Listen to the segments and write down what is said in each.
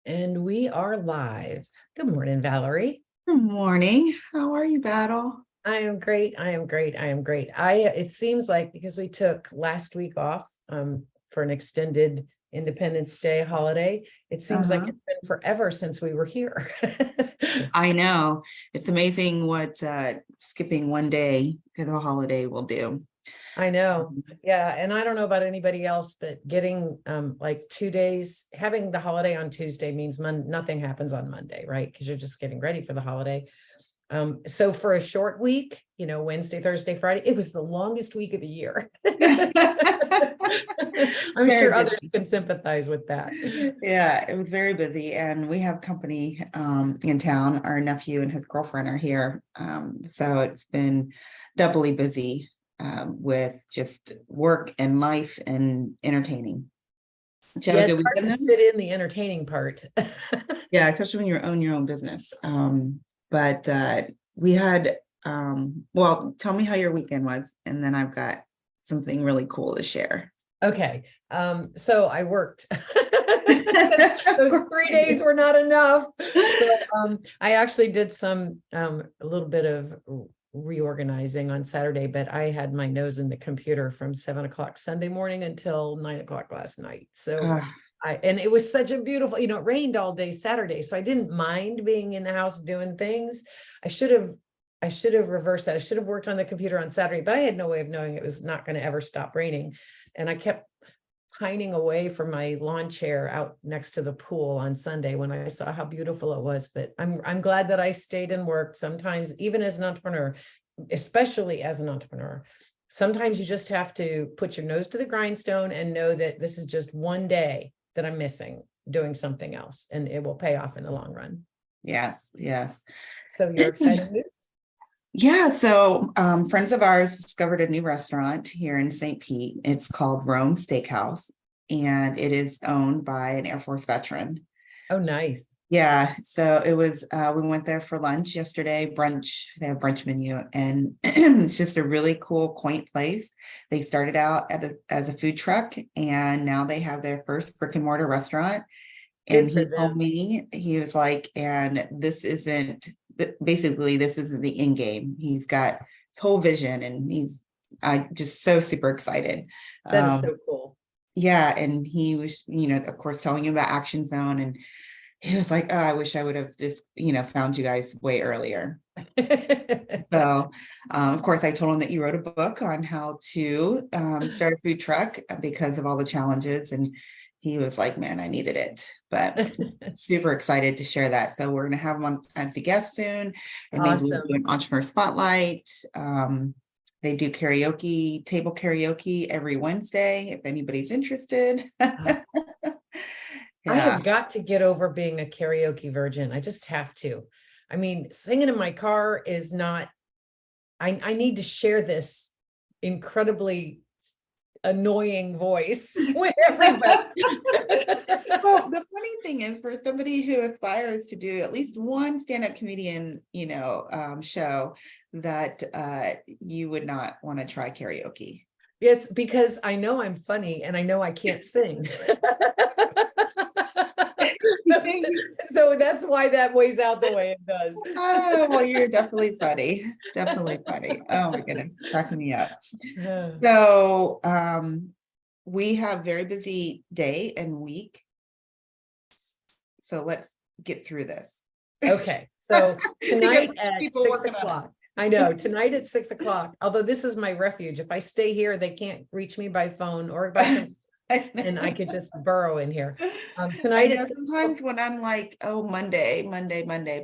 And we are live. Good morning, Valerie. Good morning. How are you, Battle? I am great. I am great. I am great. It seems like because we took last week off for an extended Independence Day holiday, it seems like Uh-huh. it's been forever since we were here. I know. It's amazing what skipping one day for the holiday will do. I know. Um, Yeah. And I don't know about anybody else, but getting like 2 days, having the holiday on Tuesday means nothing happens on Monday, right? Because you're just getting ready for the holiday. So for a short week, Wednesday, Thursday, Friday, it was the longest week of the year. I'm Very sure others busy. can sympathize with that. Yeah, it was very busy, and we have company in town. Our nephew and his girlfriend are here, so it's been doubly busy with just work and life and entertaining. Did you have Yeah, a it's good hard weekend to then? fit in the entertaining part. Yeah, especially when you own your own business. But we had well, tell me how your weekend was, and then I've got something really cool to share. Okay. So I worked. Of Those course three you days were not enough. So I actually did a little bit of reorganizing on Saturday, but I had my nose in the computer from 7 o'clock Sunday morning until 9 o'clock last night. So uh, and it was such a beautiful, it rained all day Saturday. So I didn't mind being in the house doing things. I should have I should have reversed that. I should have worked on the computer on Saturday, but I had no way of knowing it was not going to ever stop raining. And I kept pining away from my lawn chair out next to the pool on Sunday when I saw how beautiful it was. But I'm glad that I stayed and worked. Sometimes, even as an entrepreneur, especially as an entrepreneur, sometimes you just have to put your nose to the grindstone and know that this is just one day that I'm missing doing something else, and it will pay off in the long run. yes, yes. So you're excited news? Yeah, so friends of ours discovered a new restaurant here in St. Pete. It's called Rome Steakhouse, and it is owned by an Air Force veteran. Oh, nice. Yeah, so it was we went there for lunch yesterday, brunch. They have brunch menu, and it's just a really cool, quaint place. They started out as a food truck, and now they have their first brick and mortar restaurant. And Good for he told them. me, he was like, and basically this isn't the end game. He's got his whole vision, and he's I just so super excited. That is Um, so cool. yeah, and he was, of course, telling him about Action Zone, and he was like, oh, I wish I would have just, found you guys way earlier. So, of course, I told him that you wrote a book on how to start a food truck because of all the challenges. And he was like, man, I needed it. But super excited to share that. So, we're going to have him on as a guest soon. And maybe we'll do Awesome. an entrepreneur spotlight. They do karaoke, table karaoke every Wednesday if anybody's interested. I Yeah. have got to get over being a karaoke virgin. I just have to. I mean, singing in my car is not, I need to share this incredibly annoying voice with everybody. Well, the funny thing is, for somebody who aspires to do at least one stand-up comedian, show, that you would not want to try karaoke. It's because I know I'm funny and I know I can't sing. So that's why that weighs out the way it does. Oh, well, you're definitely funny. Definitely funny. Oh my goodness, cracking me up. So, we have very busy day and week. So let's get through this. Okay, so tonight at People 6 working on it. o'clock. I know, tonight at 6 o'clock, although this is my refuge. If I stay here, they can't reach me by phone or by and I could just burrow in here. I Tonight at know 6 o'clock. sometimes when I'm like, oh, Monday,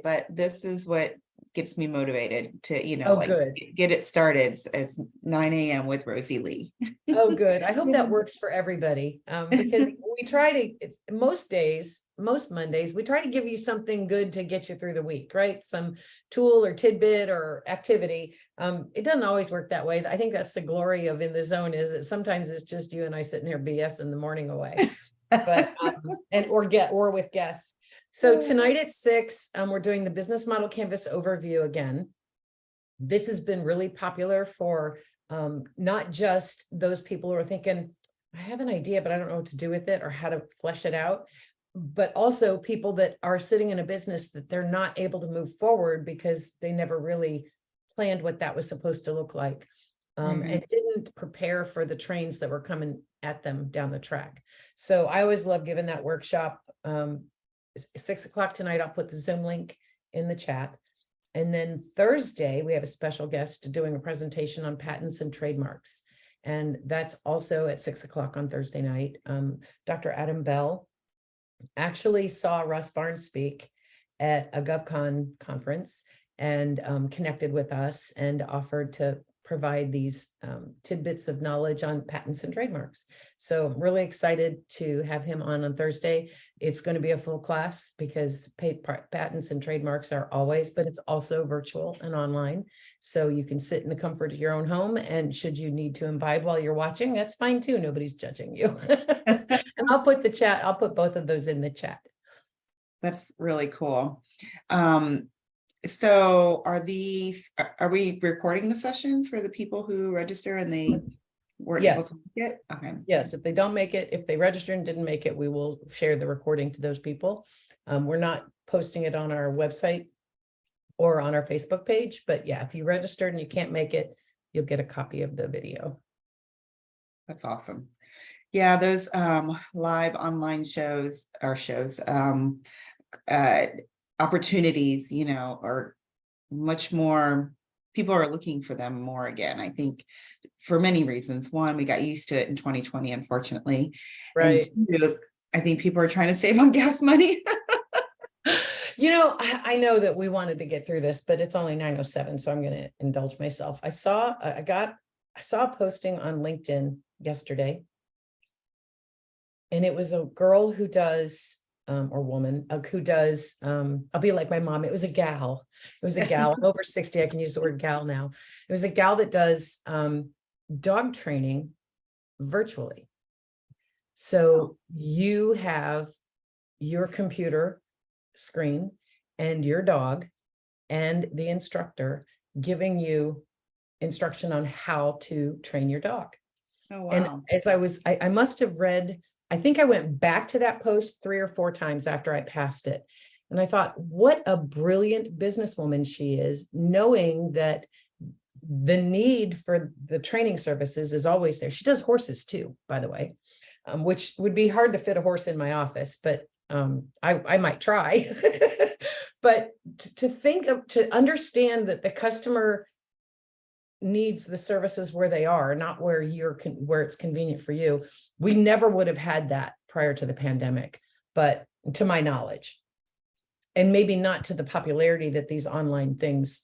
but this is what gets me motivated to, Oh, like good. get it started as 9 a.m. with Rosie Lee. Oh, good. I hope that works for everybody. Because we try to, it's most days, most Mondays, we try to give you something good to get you through the week, right? Some tool or tidbit or activity. It doesn't always work that way. I think that's the glory of In the Zone, is that sometimes it's just you and I sitting here BS in the morning away, but or with guests. So tonight at 6, we're doing the business model canvas overview again. This has been really popular for not just those people who are thinking, I have an idea, but I don't know what to do with it or how to flesh it out. but also people that are sitting in a business that they're not able to move forward because they never really planned what that was supposed to look like. And didn't prepare for the trains that were coming at them down the track. So I always love giving that workshop. 6 o'clock tonight, I'll put the Zoom link in the chat. And then Thursday, we have a special guest doing a presentation on patents and trademarks. And that's also at 6 o'clock on Thursday night. Dr. Adam Bell actually saw Russ Barnes speak at a GovCon conference and connected with us and offered to provide these tidbits of knowledge on patents and trademarks. So I'm really excited to have him on Thursday. It's going to be a full class because patents and trademarks are always, but it's also virtual and online. So you can sit in the comfort of your own home, and should you need to imbibe while you're watching, that's fine too. Nobody's judging you. And I'll put both of those in the chat. That's really cool. So are we recording the sessions for the people who register and they weren't able Yes. to make it? Okay. Yes, if they don't make it, if they register and didn't make it, we will share the recording to those people. We're not posting it on our website or on our Facebook page, but yeah, if you registered and you can't make it, you'll get a copy of the video. That's awesome. Yeah, those live online opportunities, are much more, people are looking for them more again. I think for many reasons. One, we got used to it in 2020, unfortunately. Right. And two, I think people are trying to save on gas money. I know that we wanted to get through this, but it's only 9:07, so I'm going to indulge myself. I saw a posting on LinkedIn yesterday, and it was a girl who does or woman who does, I'll be like my mom. It was a gal. I'm over 60. I can use the word gal now. It was a gal that does dog training virtually. So you have your computer screen and your dog and the instructor giving you instruction on how to train your dog. Oh, wow. And as I must have read, I think I went back to that post 3 or 4 times after I passed it. And I thought, what a brilliant businesswoman she is, knowing that the need for the training services is always there. She does horses too, by the way, which would be hard to fit a horse in my office, but I might try. But to understand that the customer needs the services where they are, not where where it's convenient for you. We never would have had that prior to the pandemic, but to my knowledge, and maybe not to the popularity that these online things,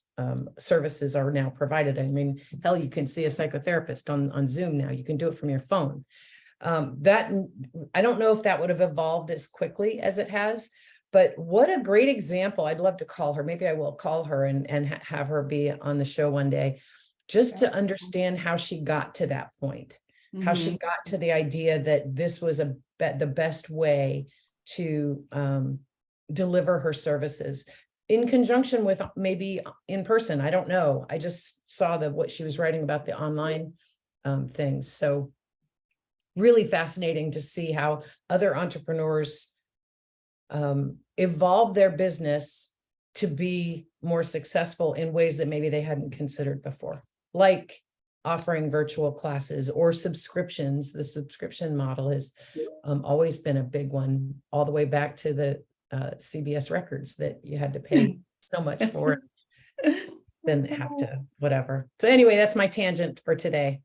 services are now provided. I mean, hell, you can see a psychotherapist on Zoom now. You can do it from your phone. That I don't know if that would have evolved as quickly as it has, but what a great example. I'd love to call her. Maybe I will call her and have her be on the show one day, just to understand how she got to that point, how she got to the idea that this was the best way to deliver her services in conjunction with maybe in person. I don't know. I just saw what she was writing about the online things. So really fascinating to see how other entrepreneurs evolve their business to be more successful in ways that maybe they hadn't considered before, like offering virtual classes or subscriptions. The subscription model has always been a big one, all the way back to the CBS records that you had to pay so much for, then have to whatever. So anyway, that's my tangent for today.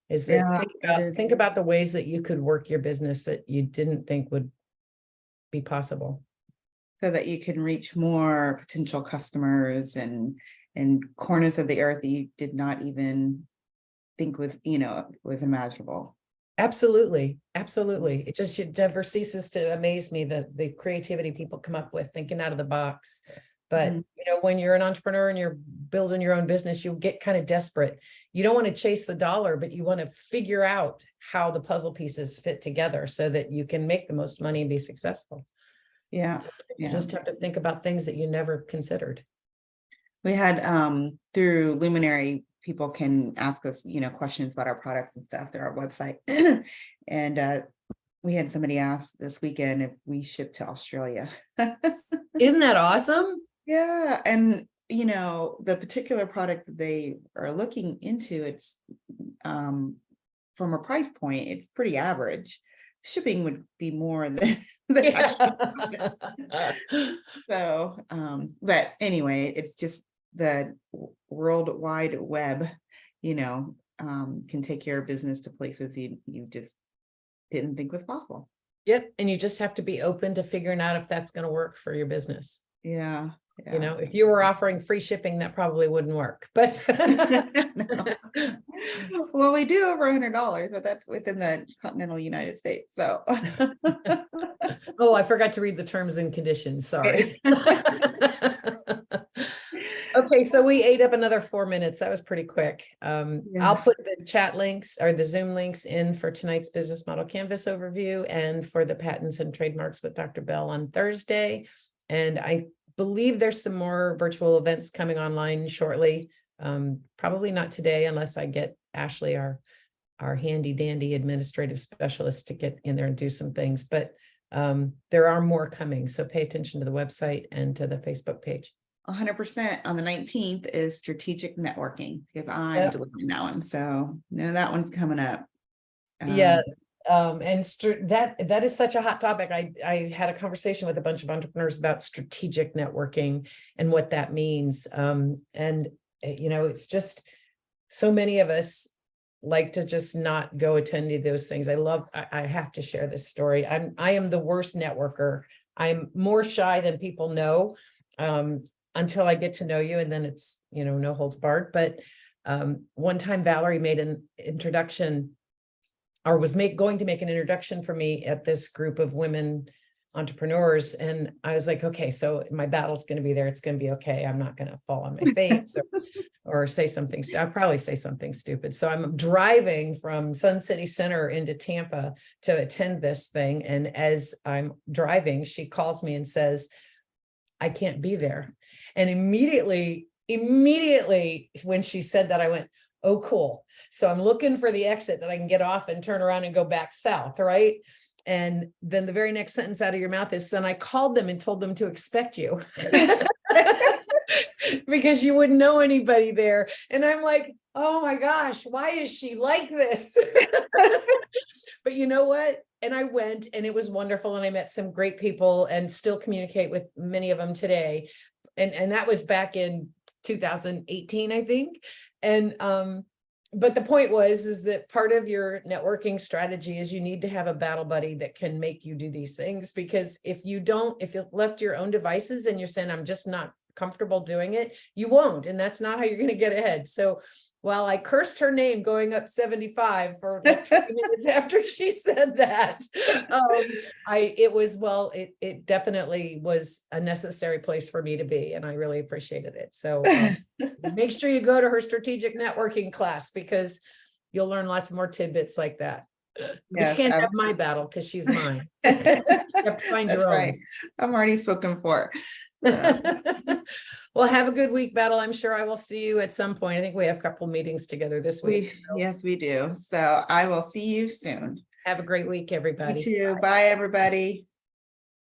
Is that think about the ways that you could work your business that you didn't think would be possible, so that you can reach more potential customers and corners of the earth that you did not even think was imaginable. Absolutely. It just never ceases to amaze me that the creativity people come up with, thinking out of the box. But when you're an entrepreneur and you're building your own business, you get kind of desperate. You don't want to chase the dollar, but you want to figure out how the puzzle pieces fit together so that you can make the most money and be successful. Yeah. You just have to think about things that you never considered. We had through Luminary, people can ask us, questions about our products and stuff through our website. And we had somebody ask this weekend if we ship to Australia. Isn't that awesome? Yeah, and the particular product that they are looking into, it's from a price point, it's pretty average. Shipping would be more than the actual product. Yeah. So, but anyway, it's just the World Wide Web, can take your business to places you just didn't think was possible. Yep. And you just have to be open to figuring out if that's going to work for your business. Yeah. You know, if you were offering free shipping, that probably wouldn't work, but No. Well, we do over $100, but that's within the continental United States. So, oh, I forgot to read the terms and conditions. Sorry. Okay, so we ate up another 4 minutes. That was pretty quick. I'll put the chat links or the Zoom links in for tonight's business model canvas overview and for the patents and trademarks with Dr. Bell on Thursday. And I believe there's some more virtual events coming online shortly. Probably not today unless I get Ashley, our handy dandy administrative specialist, to get in there and do some things. But there are more coming. So pay attention to the website and to the Facebook page. 100% on the 19th is strategic networking, because I'm delivering that one. So that one's coming up. Yeah. And that is such a hot topic. I had a conversation with a bunch of entrepreneurs about strategic networking and what that means. And it's just so many of us like to just not go attend to those things. I have to share this story. I am the worst networker. I'm more shy than people know, until I get to know you, and then it's, no holds barred. But one time Valerie made an introduction, or was going to make an introduction for me at this group of women entrepreneurs. And I was like, okay, so my battle's going to be there. It's going to be okay. I'm not going to fall on my face or say something. I'll probably say something stupid. So I'm driving from Sun City Center into Tampa to attend this thing. And as I'm driving, she calls me and says, I can't be there. And immediately when she said that, I went, oh, cool. So I'm looking for the exit that I can get off and turn around and go back south, right? And then the very next sentence out of your mouth is, and I called them and told them to expect you because you wouldn't know anybody there. And I'm like, oh my gosh, why is she like this? But you know what? And I went, and it was wonderful. And I met some great people and still communicate with many of them today. And that was back in 2018, I think. And, but the point is that part of your networking strategy is you need to have a battle buddy that can make you do these things. Because if you've left to your own devices and you're saying, I'm just not comfortable doing it, you won't. And that's not how you're going to get ahead. So while I cursed her name going up 75 for like 20 minutes after she said that, it definitely was a necessary place for me to be, and I really appreciated it. So make sure you go to her strategic networking class, because you'll learn lots more tidbits like that. But you can't have my battle because she's mine. You have to find your own. Right. I'm already spoken for. Well, have a good week, Battle. I'm sure I will see you at some point. I think we have a couple meetings together this week. Yes, we do. So I will see you soon. Have a great week, everybody. You too. Bye, everybody.